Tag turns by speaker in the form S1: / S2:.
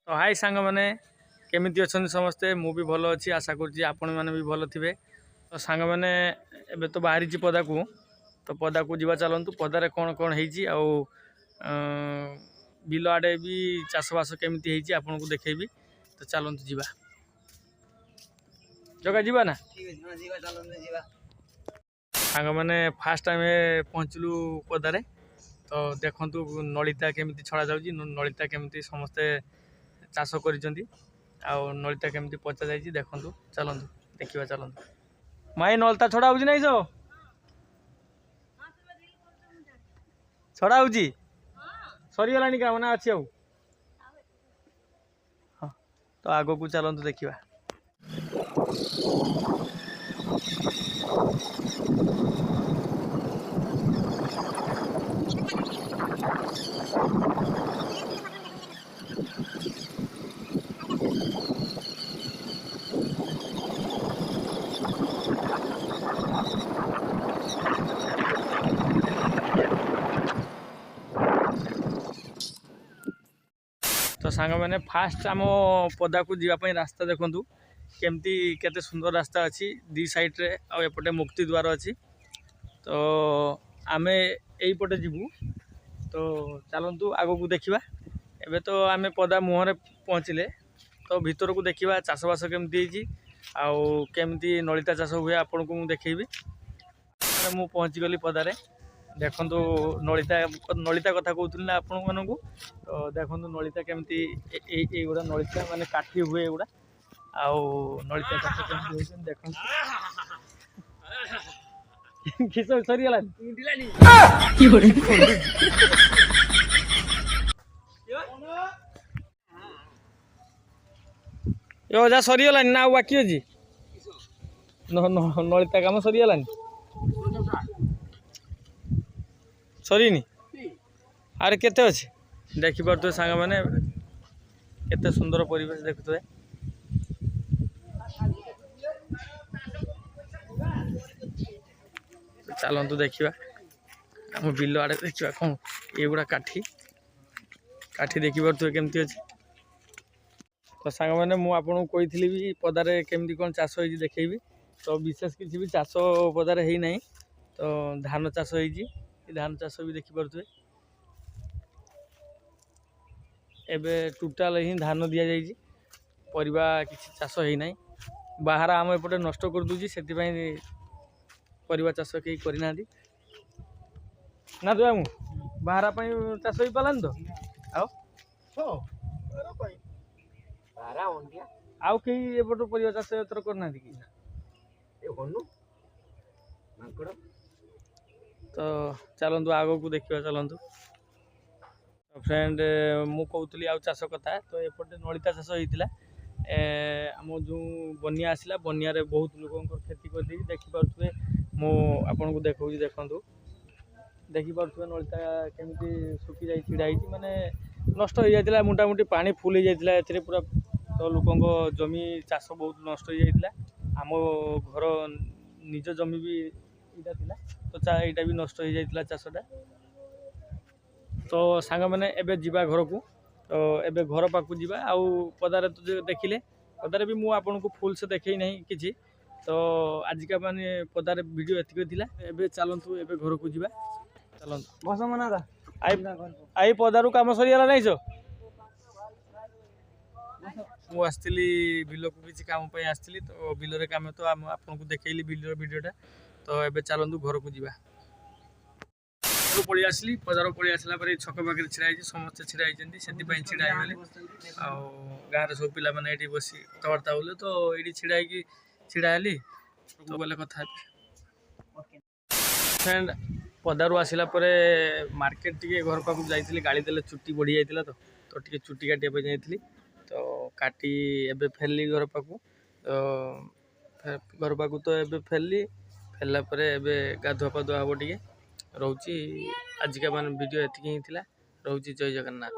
S1: तो हाय सांग मैंने केमिति अच्छा समस्ते मु भी भल अच्छी आशा करुँच आपण मैंने भी भल थे। तो सांग मैंने एबे तो बाहरी पदा को तो पदा को जीवा चलतु पदार कौन कौन हो बिल आड़े भी चाषबास केमिति आपन को देखेबी। तो चलतु जीवा जगह जीवा ना सांग मैंने फास्ट टाइम पहुँचलु पदारे। तो देखु नलिता केमिति छड़ा जाऊँगी नलिता केमिति समस्ते चाष कर नलिता केमिति पचा जाइए देखु चलतु देखा चलतु माई नलता छड़ा हो नाई सो छड़ा हो सरीगला काम ना अच्छी हाँ तो आग को चलतु देखा। तो सांग मैंने फास्ट आम पदा को जीवाई रास्ता देखु केमती केते सुंदर रास्ता अच्छी दी साइड रे आउे मुक्ति द्वार अच्छी। तो आम यहीपटे जीवु तो चलतु आग को देखा। एबे तो आम पदा मुहर पहुँचले तो भीतर को देखा चाषबास केमती केमती नलिता चाष हुए आपन को मुझे देखी मु पहुँची गली पदारे देखु नलिता नलिता कथा कहूँ ना आपण मानू। तो देखु नलिता केमती गुड़ा नलिता माने काठी हुए गुड़ा आउ नलिता चाष केमती देखु किस सरीगला यो जा सरीगला ना बाकी अच्छी नलिता काम सरीगला सरीनी आरे केते अच्छे देखिपे सांग मैंने केते सुंदर परिवेश देखुए। चलतु देखा आम बिल आड़े देखा कौन ये काठी काठी देखिपे केमती अच्छे। तो सांग मैंने मुझे कही भी पदारे केमती कौन चाष हो देखेबी। तो विशेष किसी भी चाष पदारे है ना तो धान चाष हो धान चाष भी देखिपे एबे टोटाल ही धान दि जाइए परिबा किसी चाष है ना बाहर आम एपटे नष्ट कर दूची से परिबा चाष कहीं करना ना तो बाहर चाष हो पालान तो आउ कहीं एपट परिबा चाष एथर करना कि तो चलतु आग को देखा चलतु फ्रेंड मु कहूली आउ चाष कथा। तो एपटे नलिता चाष होता आम जो बनिया आसला बनिया बहुत लोक क्षति कर देखिपे मु आपन को देखा देखु देखिपे नलिता केमती सुखी जाए छिड़ा माने नष्ट हो जाता मोटामोटी पानी फुल हो जाता पूरा। तो लोक जमी चाष बहुत नष्ट हो जाता आम घर निज जमी भी इटा थिला तो यहाँ भी नष्ट हो जाता चाषटा। तो सांग मैंने एबे जीवा घर को तो एबे घर पाक जीवा आउ पदारे तो देखिले पदारे भी मु आपन को फुल से देखई नहीं किछि। तो आजिका माने पदारे वीडियो एतिक थिला एबे चलंतु एबे घर को जीवा चलंतु बस मना दा आई पदारु काम सरीगला नहीं सो मु आसली बिल को किसी काम पे आसली। तो बिल रे काम तो आपन को देखैली बिल वीडियोटा। तो एबे चलंतु घर को जीवा पलि आसली पदार पलि आसला छक पाखे छिड़ा समस्ते छिड़ा से छिड़ा गाँव सब पिला मैंने ये बस कथबार्ता बोले तो ये छिड़ा छिड़ाली तो गले कथा फ्रेंड पदारू आसला मार्केट टी घर पाक जाइए गाड़ी देले चुट्टी बढ़ी जाता तो टी चुट्टी काटे जाइए तो काटी एबे फेरली घर पाक तो घर पाक तो एबे फेरली फेरला एबे गाधुआ पाधुआ हम टे रोची आजिका मान वीडियो एतिक ही थिला रोची जय जगन्नाथ।